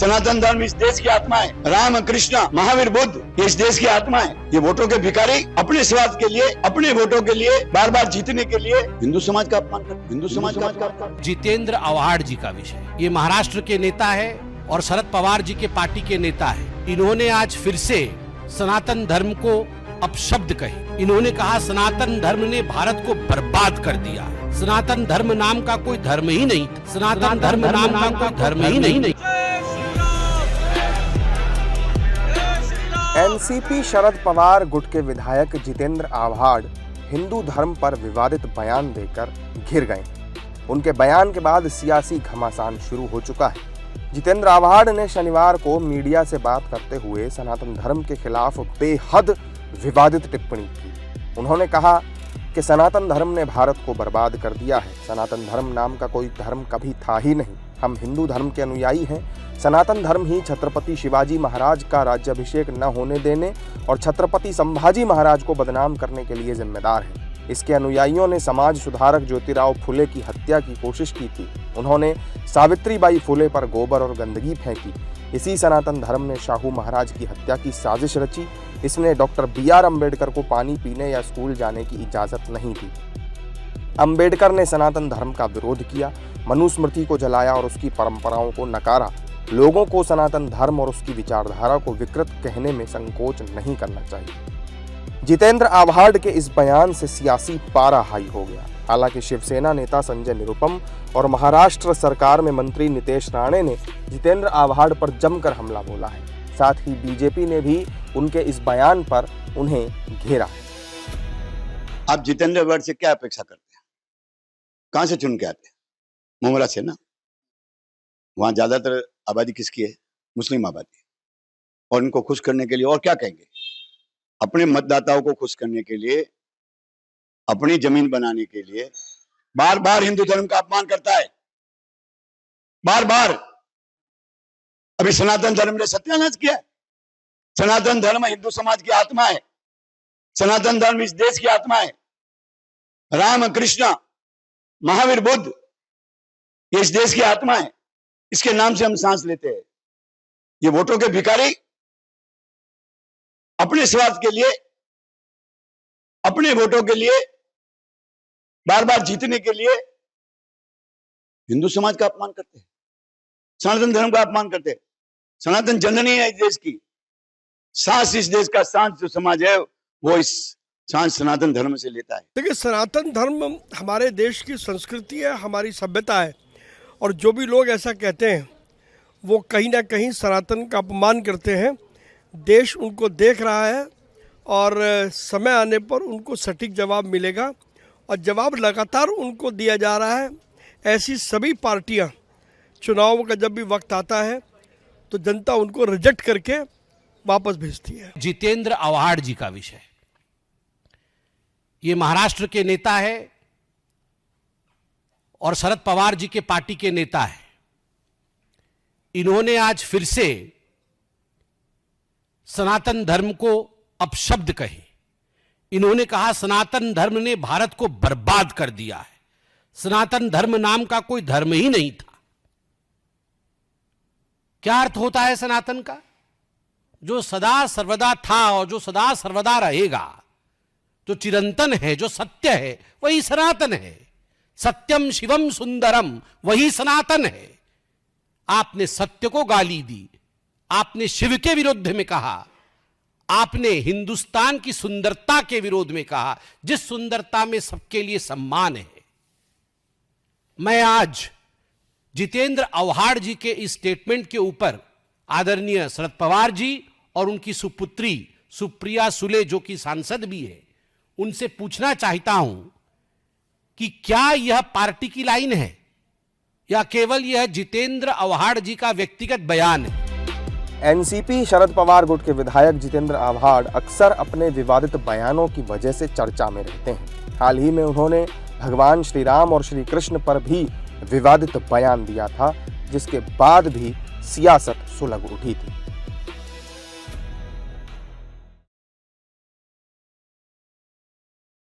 सनातन धर्म इस देश की आत्मा है। राम, कृष्ण, महावीर, बुद्ध ये इस देश की आत्मा है। ये वोटों के भिखारी अपने स्वार्थ के लिए, अपने वोटों के लिए, बार बार जीतने के लिए हिंदू समाज का अपमान करते, हिंदू समाज का अपमान। जितेंद्र आव्हाड जी का विषय, ये महाराष्ट्र के नेता है और शरद पवार जी के पार्टी के नेता है। इन्होंने आज फिर से सनातन धर्म को अपशब्द कहे। इन्होंने कहा सनातन धर्म ने भारत को बर्बाद कर दिया। सनातन धर्म नाम का कोई धर्म ही नहीं, सनातन धर्म नाम का कोई धर्म ही नहीं। एनसीपी शरद पवार गुट के विधायक जितेंद्र आव्हाड हिंदू धर्म पर विवादित बयान देकर घिर गए। उनके बयान के बाद सियासी घमासान शुरू हो चुका है। जितेंद्र आव्हाड ने शनिवार को मीडिया से बात करते हुए सनातन धर्म के खिलाफ बेहद विवादित टिप्पणी की। उन्होंने कहा कि सनातन धर्म ने भारत को बर्बाद कर दिया है। सनातन धर्म नाम का कोई धर्म कभी था ही नहीं। हम हिंदू धर्म के अनुयायी हैं। सनातन धर्म ही छत्रपति शिवाजी महाराज का राज्याभिषेक न होने देने और छत्रपति संभाजी महाराज को बदनाम करने के लिए जिम्मेदार है। इसके अनुयायियों ने समाज सुधारक ज्योतिराव फुले की हत्या की कोशिश की थी। उन्होंने सावित्रीबाई फुले पर गोबर और गंदगी फेंकी। इसी सनातन धर्म ने शाहू महाराज की हत्या की साजिश रची। इसने डॉक्टर BR अम्बेडकर को पानी पीने या स्कूल जाने की इजाजत नहीं दी। अम्बेडकर ने सनातन धर्म का विरोध किया, मनुस्मृति को जलाया और उसकी परंपराओं को नकारा। लोगों को सनातन धर्म और उसकी विचारधारा को विकृत कहने में संकोच नहीं करना चाहिए। जितेंद्र आव्हाड के इस बयान से सियासी पारा हाई हो गया। हालांकि शिवसेना नेता संजय निरुपम और महाराष्ट्र सरकार में मंत्री नितेश राणे ने जितेंद्र आव्हाड पर जमकर हमला बोला है। साथ ही बीजेपी ने भी उनके इस बयान पर उन्हें घेरा है। आप जितेंद्र आव्हाड से क्या अपेक्षा करते हैं? कहां से चुन के आते हैं? मुमरा से ना। वहां ज्यादातर आबादी किसकी है? मुस्लिम आबादी। और इनको खुश करने के लिए और क्या कहेंगे? अपने मतदाताओं को खुश करने के लिए, अपनी जमीन बनाने के लिए बार बार हिंदू धर्म का अपमान करता है। बार बार। अभी सनातन धर्म ने सत्यानाश किया। सनातन धर्म हिंदू समाज की आत्मा है। सनातन धर्म इस देश की आत्मा है। राम, कृष्ण, महावीर, बुद्ध ये इस देश की आत्मा है। इसके नाम से हम सांस लेते हैं। ये वोटों के भिखारी अपने स्वार्थ के लिए, अपने वोटों के लिए, बार बार जीतने के लिए हिंदू समाज का अपमान करते हैं। सनातन धर्म का अपमान करते हैं। सनातन जननी है इस देश की। सांस इस देश का सांस जो समाज है वो इस सांस सनातन धर्म से लेता है। देखिए, सनातन धर्म हमारे देश की संस्कृति है, हमारी सभ्यता है। और जो भी लोग ऐसा कहते हैं वो कहीं ना कहीं सनातन का अपमान करते हैं। देश उनको देख रहा है और समय आने पर उनको सटीक जवाब मिलेगा और जवाब लगातार उनको दिया जा रहा है। ऐसी सभी पार्टियां चुनाव का जब भी वक्त आता है तो जनता उनको रिजेक्ट करके वापस भेजती है। जितेंद्र आव्हाड जी का विषय, ये महाराष्ट्र के नेता है और शरद पवार जी के पार्टी के नेता है। इन्होंने आज फिर से सनातन धर्म को अपशब्द कहे। इन्होंने कहा सनातन धर्म ने भारत को बर्बाद कर दिया है। सनातन धर्म नाम का कोई धर्म ही नहीं था। क्या अर्थ होता है सनातन का? जो सदा सर्वदा था और जो सदा सर्वदा रहेगा, जो चिरंतन है, जो सत्य है, वही सनातन है। सत्यम शिवम सुंदरम, वही सनातन है। आपने सत्य को गाली दी, आपने शिव के विरुद्ध में कहा, आपने हिंदुस्तान की सुंदरता के विरोध में कहा, जिस सुंदरता में सबके लिए सम्मान है। मैं आज जितेंद्र आव्हाड जी के इस स्टेटमेंट के ऊपर आदरणीय शरद पवार जी और उनकी सुपुत्री सुप्रिया सुले, जो कि सांसद भी है, उनसे पूछना चाहता हूं कि क्या यह पार्टी की लाइन है या केवल यह जितेंद्र आव्हाड जी का व्यक्तिगत बयान है? एनसीपी शरद पवार गुट के विधायक जितेंद्र आव्हाड अक्सर अपने विवादित बयानों की वजह से चर्चा में रहते हैं। हाल ही में उन्होंने भगवान श्री राम और श्री कृष्ण पर भी विवादित बयान दिया था, जिसके बाद भी सियासत सुलग उठी थी।